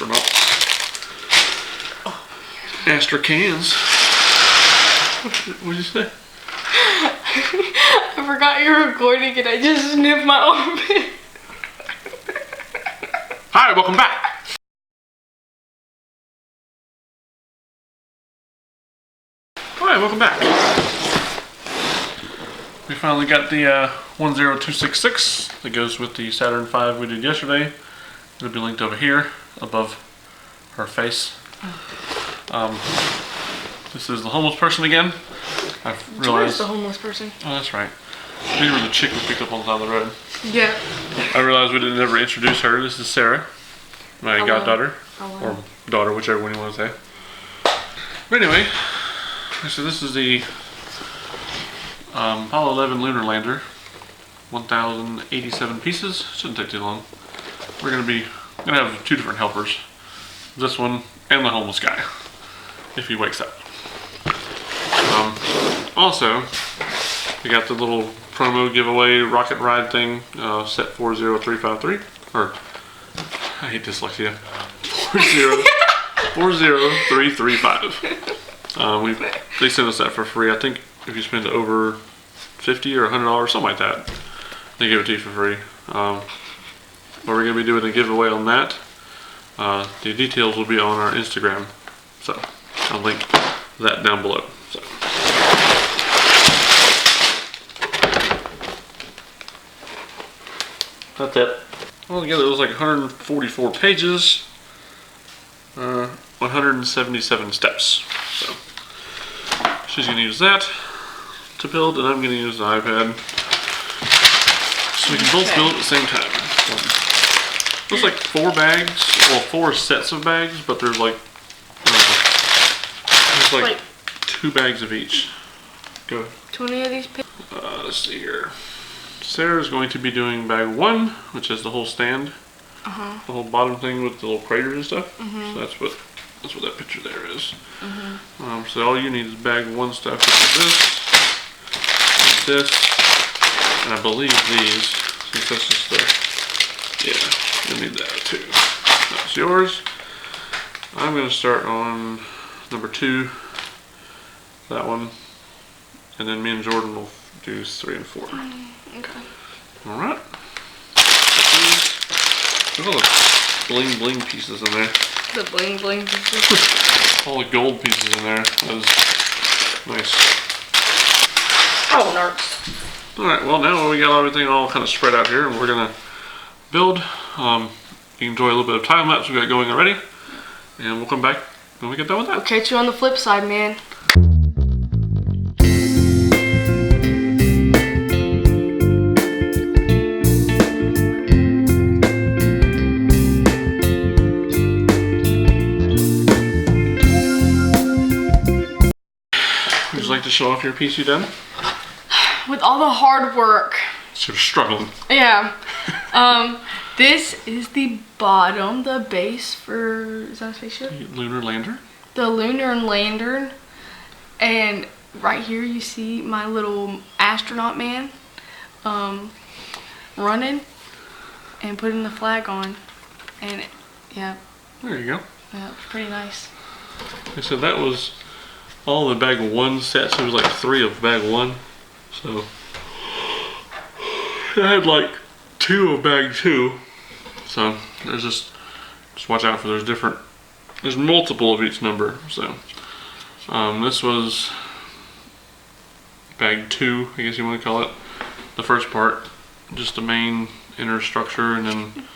astronauts. Astra cans. What did you say? I forgot you were recording and I just sniffed my armpit. Hi, welcome back. Hi, welcome back. We finally got the 10266 that goes with the Saturn V we did yesterday. It'll be linked over here above her face. This is the homeless person again. I've realized. Where's the homeless person? Oh, that's right. These were the chick we picked up on the side of the road. Yeah. I realized we didn't ever introduce her. This is Sarah, my goddaughter. Hello. Or daughter, whichever one you want to say. But anyway, so this is the Apollo 11 Lunar Lander. 1,087 pieces. Shouldn't take too long. We're gonna have two different helpers. This one and the homeless guy, if he wakes up. Also, we got the little promo giveaway rocket ride thing, set 40353, or I hate dyslexia, 40335. They sent us that for free. I think if you spend over $50 or $100, something like that, they give it to you for free. But we're gonna be doing a giveaway on that. The details will be on our Instagram, so I'll link that down below. So. That's it. Altogether it was like 144 pages, 177 steps. So she's gonna use that to build, and I'm gonna use the iPad. So we can both build at the same time. Looks like 4 bags, well 4 sets of bags, but there's like, there's 2 bags of each. Go ahead. 20 of these pictures. Let's see here. Sarah's going to be doing bag 1, which is the whole stand, the whole bottom thing with the little craters and stuff. So that's what that picture there is. So all you need is bag 1 stuff, which is this, and I believe these. Since this is the, yeah, you'll need that too. That's yours. I'm going to start on number 2, that one, and then me and Jordan will do 3 and 4. Okay. Alright. Look at all the bling bling pieces in there. The bling bling pieces. All the gold pieces in there. That was nice. Oh, narcs. Alright, well now we got everything all kind of spread out here and we're going to build. You can enjoy a little bit of time lapse we got going already. And we'll come back when we get done with that. I'll catch you on the flip side, man. Would you like to show off your piece you done? With all the hard work. So you're struggling. Yeah. This is the bottom, the base for, is that a spaceship? Lunar Lander. The Lunar Lander. And right here you see my little astronaut man running and putting the flag on. And yeah. There you go. Yeah, it's pretty nice. So that was all the bag 1 sets. It was like 3 of bag 1. So I had like 2 of bag 2. So there's just watch out for there's multiple of each number. So this was bag 2, I guess you want to call it. The first part, just the main inner structure and then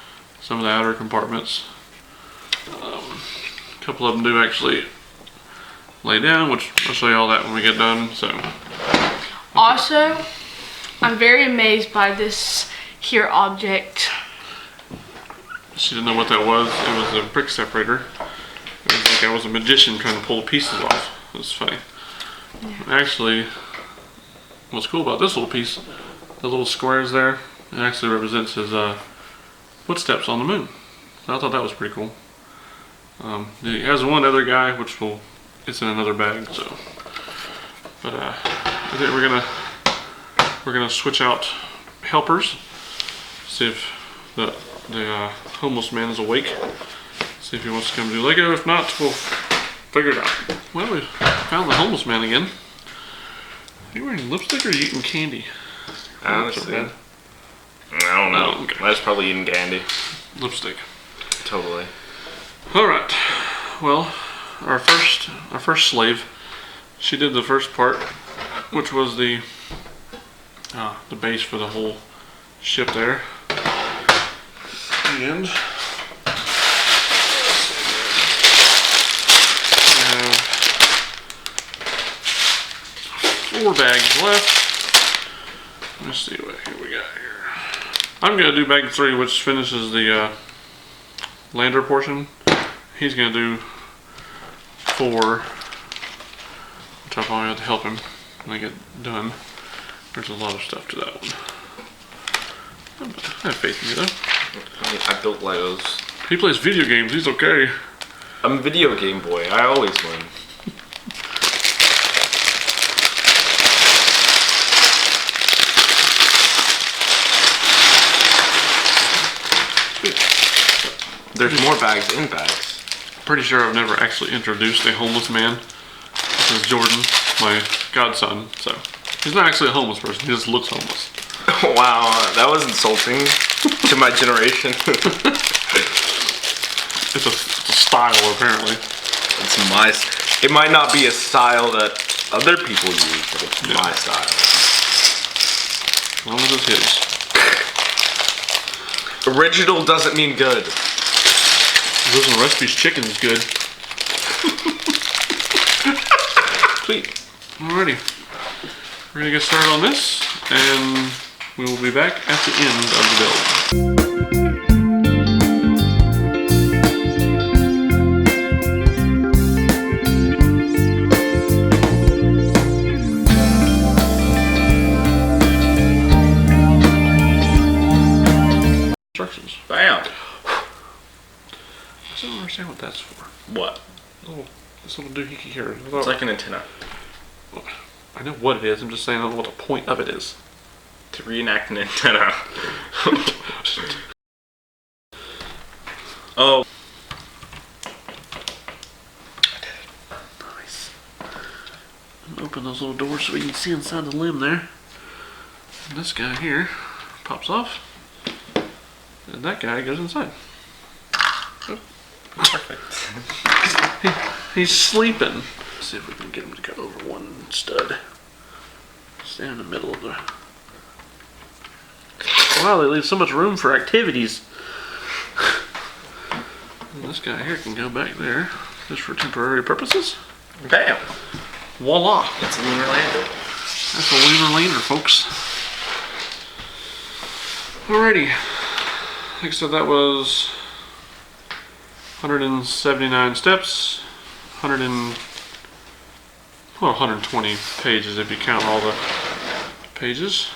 some of the outer compartments. A couple of them do actually lay down, which I'll show you all that when we get done. So also, I'm very amazed by this here object. she didn't know what that was. It was a brick separator. It was like I was a magician trying to pull the pieces off. It was funny. Yeah. Actually, what's cool about this little piece, the little squares there, it actually represents his footsteps on the moon. So I thought that was pretty cool. He has one other guy, which it's in another bag. So, but I think we're gonna switch out helpers. See if the homeless man is awake. See if he wants to come do Lego. If not, we'll figure it out. Well, we found the homeless man again. Are you wearing lipstick or are you eating candy? Honestly, I don't know. Oh, okay. I was probably eating candy. Lipstick. Totally. All right. Well, our first slave, she did the first part, which was the base for the whole ship there. And we have 4 bags left. Let's see what we got here. I'm gonna do bag 3, which finishes the lander portion. He's gonna do 4, which I'll probably have to help him when I get done. There's a lot of stuff to that one. I have faith in you though. I built Legos. He plays video games, he's okay. I'm a video game boy. I always win. There's more bags in bags. Pretty sure I've never actually introduced a homeless man. This is Jordan, my godson. So he's not actually a homeless person, he just looks homeless. Wow, that was insulting to my generation. It's a style apparently. It might not be a style that other people use, but it's my style. As long as it's his. Original doesn't mean good. Losing the recipe's chicken is good. Sweet. Alrighty. We're gonna get started on this, and we will be back at the end of the build. Instructions. Bam. I don't understand what that's for. What? Oh, this little doohickey here. It's like an antenna. I know what it is, I'm just saying I don't know what the point of it is. To reenact an antenna. Oh. Nice. Open those little doors so we can see inside the limb there. And this guy here pops off. And that guy goes inside. Oh. Perfect. He's sleeping. Let's see if we can get him to go over one stud. Stand in the middle of the... Wow, they leave so much room for activities. And this guy here can go back there, just for temporary purposes. Bam. Voila! It's a lunar lander. That's a lunar lander, folks. Alrighty. Like I said, that was 179 steps, 120 pages if you count all the pages.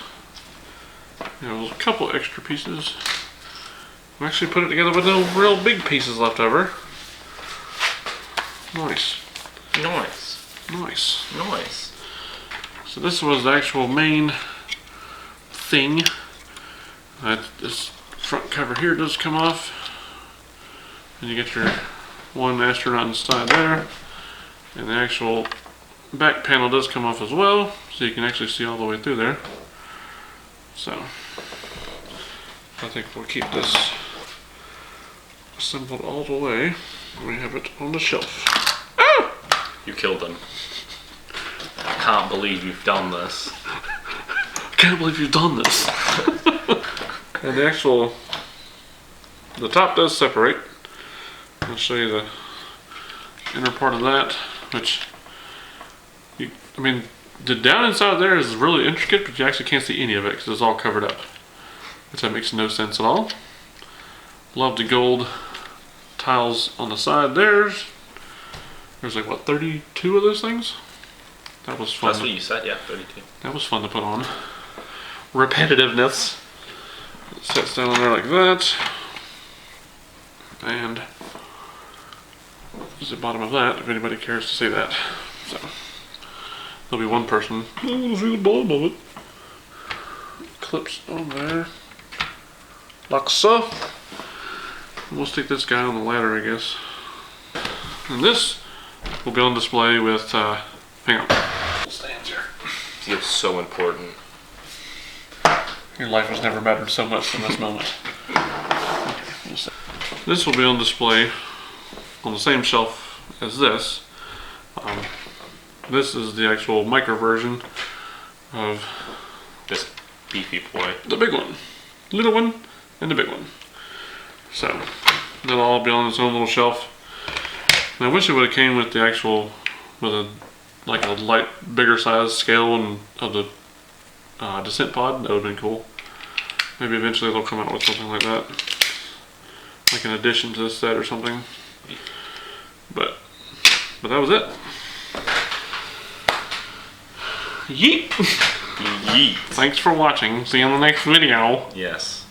There's a couple extra pieces. We actually put it together with no real big pieces left over. Nice. Nice. Nice. Nice. So this was the actual main thing. This front cover here does come off. And you get your one astronaut inside there. And the actual back panel does come off as well, so you can actually see all the way through there. So I think we'll keep this assembled all the way. We have it on the shelf. Oh! You killed him. I can't believe you've done this. I can't believe you've done this. And the top does separate. I'll show you the inner part of that, which, I mean, the down inside there is really intricate, but you actually can't see any of it because it's all covered up. Which that makes no sense at all. Love the gold tiles on the side there. There's like, what, 32 of those things? That was fun. That's what you said, yeah, 32. That was fun to put on. Repetitiveness. It sets down there like that. And there's the bottom of that, if anybody cares to see that. So there'll be one person. I want to see the bottom of it. Clips on there. Like so. We'll stick this guy on the ladder, I guess. And this will be on display with, hang on. Stands here. Feels so important. Your life has never mattered so much in this moment. This will be on display on the same shelf as this. This is the actual micro version of This beefy boy. the big one. Little one and the big one. So, they'll all be on its own little shelf. And I wish it would have came with the actual, with a light, bigger size scale and of the descent pod. That would have been cool. Maybe eventually they'll come out with something like that, like an addition to this set or something. But that was it. Yeet. Yeet. Thanks for watching. See you on the next video. Yes.